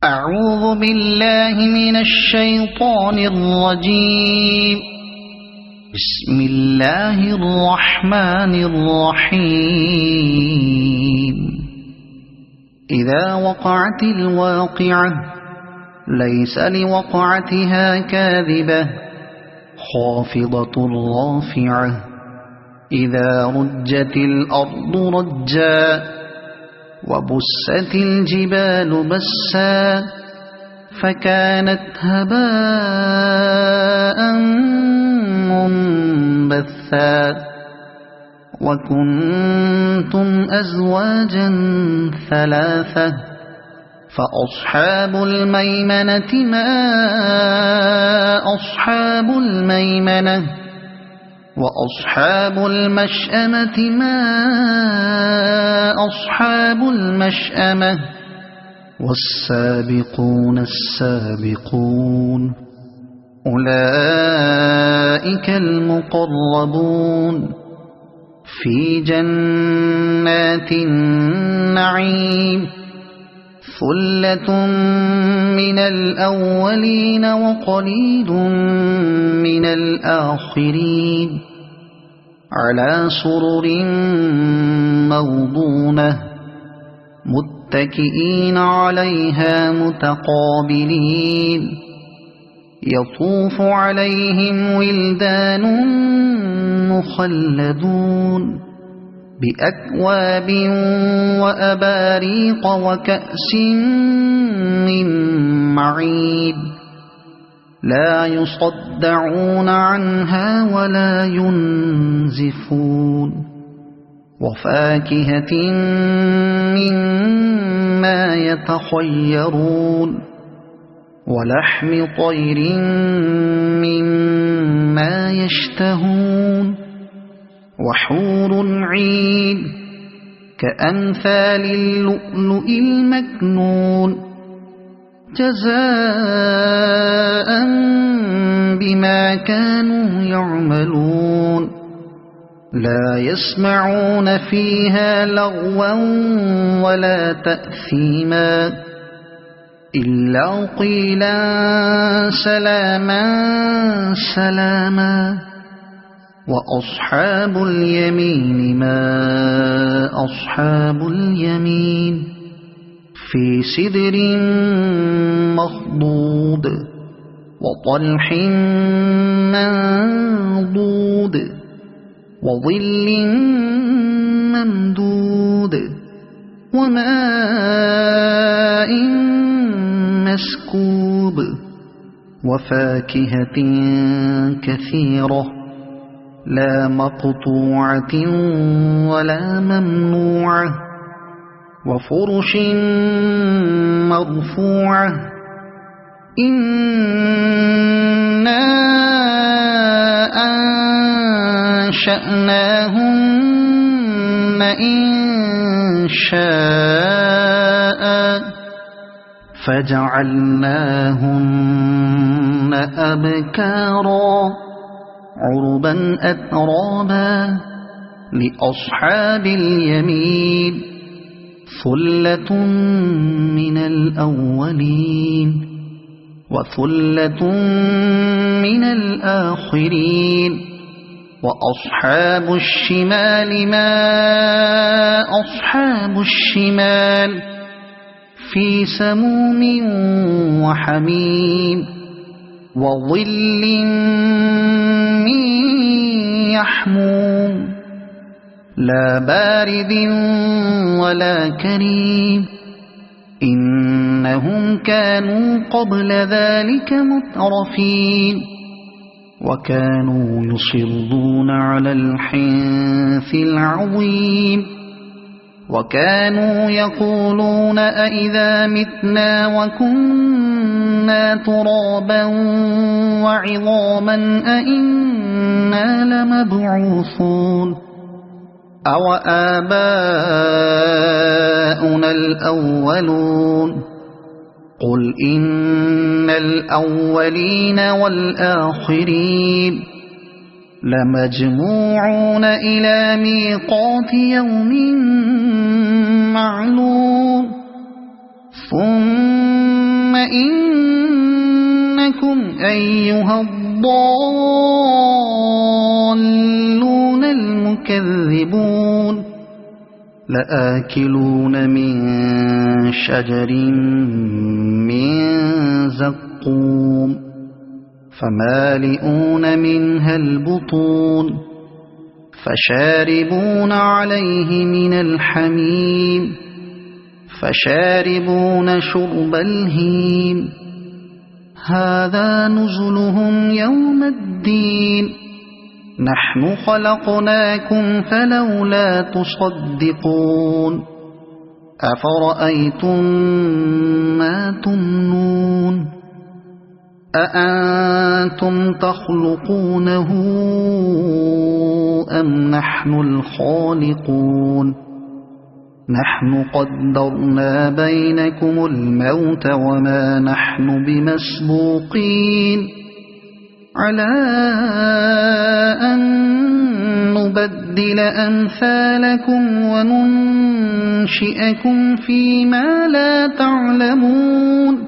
أعوذ بالله من الشيطان الرجيم. بسم الله الرحمن الرحيم. إذا وقعت الواقعة ليس لوقعتها كاذبة خافضة رافعة إذا رجت الأرض رجا وبست الجبال بسا فكانت هباء منبثا وكنتم أزواجا ثلاثة فأصحاب الميمنة ما أصحاب الميمنة وأصحاب المشأمة ما أصحاب المشأمة والسابقون السابقون أولئك المقربون في جنات النعيم ثلة من الأولين وقليل من الآخرين على سرر موضونة متكئين عليها متقابلين يطوف عليهم ولدان مخلدون بأكواب وأباريق وكأس من معين لا يصدعون عنها ولا ينزفون وفاكهة مما يتخيرون ولحم طير مما يشتهون وحور عين كأمثال اللؤلؤ المكنون جزاء بما كانوا يعملون لا يسمعون فيها لغوا ولا تأثيما إلا قيلا سلاما سلاما وأصحاب اليمين ما أصحاب اليمين في سدر مخضود وطلح منضود وظل ممدود وماء مسكوب وفاكهة كثيرة لا مقطوعة ولا ممنوعة وفرش مرفوعة إنا أنشأناهن إنشاء فجعلناهن أبكارا عربا أترابا لأصحاب اليمين ثلة من الأولين وثلة من الآخرين وأصحاب الشمال ما أصحاب الشمال في سموم وحميم وظل من يحموم لا بارد ولا كريم إنهم كانوا قبل ذلك مترفين وكانوا يصرون على الحنث العظيم وكانوا يقولون أئذا متنا وكنا ترابا وعظاما أئنا لمبعوثون أو آباؤنا الأولون قل إن الأولين والآخرين لمجموعون إلى ميقات يوم معلوم ثم إنكم أيها الضالون المكذبون لآكلون من شجر من زقوم فمالئون منها البطون فشاربون عليه من الحميم فشاربون شرب الهيم هذا نزلهم يوم الدين نحن خلقناكم فلولا تصدقون أفرأيتم ما تمنون أأنتم تخلقونه أم نحن الخالقون نحن قدرنا بينكم الموت وما نحن بمسبوقين على أن نبدل أمثالكم وننشئكم فيما لا تعلمون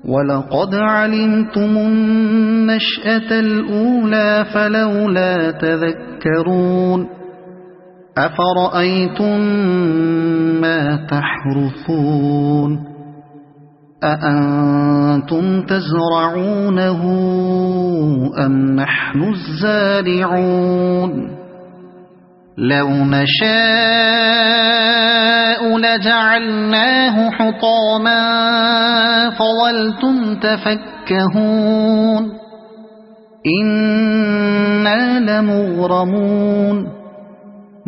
ولقد علمتم النشأة الأولى فلولا تذكرون أفرأيتم ما تحرثون أأنتم تزرعونه أم نحن الزارعون لو نشاء لجعلناه حطاما فظلتم تفكهون إنا لمغرمون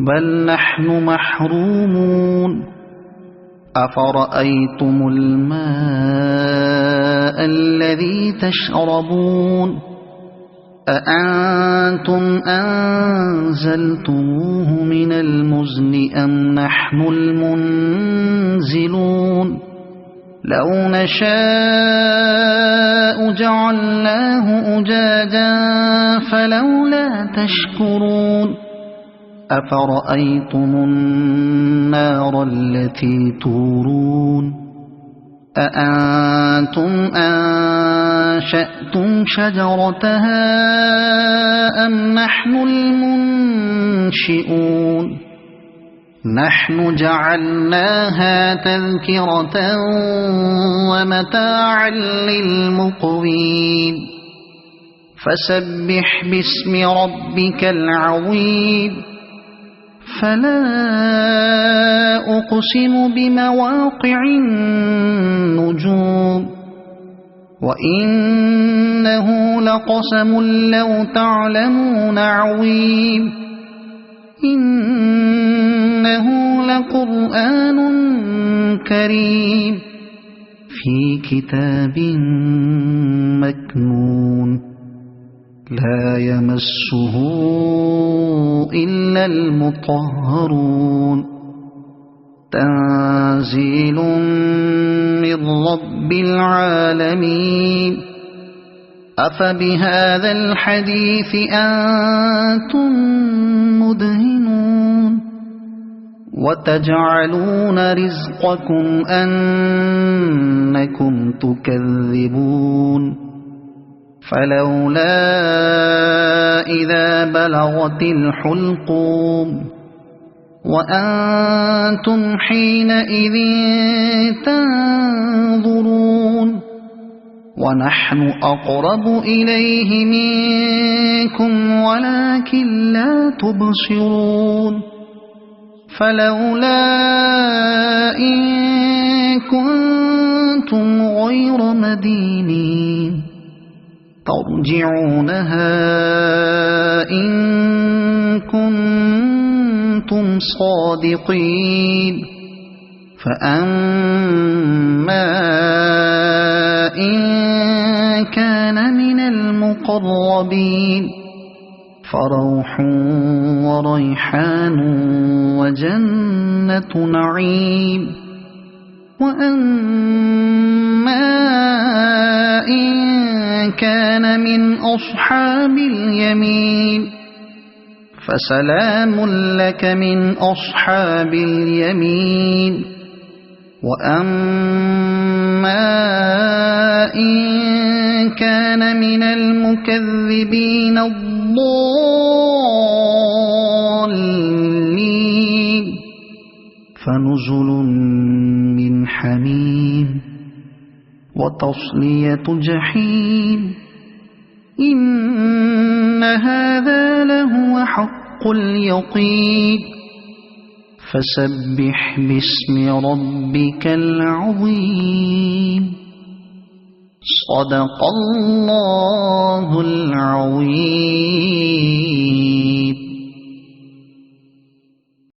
بل نحن محرومون أفرأيتم الماء الذي تشربون أأنتم أنزلتموه من المزن أم نحن المنزلون لو نشاء جعلناه أجاجا فلولا تشكرون أفرأيتم النار التي تورون أأنتم أنشأتم شجرتها أم نحن المنشئون نحن جعلناها تذكرة ومتاعا للمقوين فسبح باسم ربك العظيم فلا أقسم بمواقع النجوم وإنه لقسم لو تعلمون عظيم إنه لقرآن كريم في كتاب مكنون لا يمسه إلا المطهرون تنزيل من رب العالمين أفبهذا الحديث أنتم مدهنون وتجعلون رزقكم أنكم تكذبون فلولا إذا بلغت الحلقوم وأنتم حينئذ تنظرون ونحن أقرب إليه منكم ولكن لا تبصرون فلولا إن كنتم غير مدينين ترجعونها إن كنتم صادقين فأما إن كان من المقربين فروح وريحان وجنة نعيم وأما إن كان من أصحاب اليمين فسلام لك من أصحاب اليمين وأما إن كان من المكذبين الضالين فنزل من حميم وتصلية جحيم إن هذا لهو حق اليقين فسبح باسم ربك العظيم صدق الله العظيم.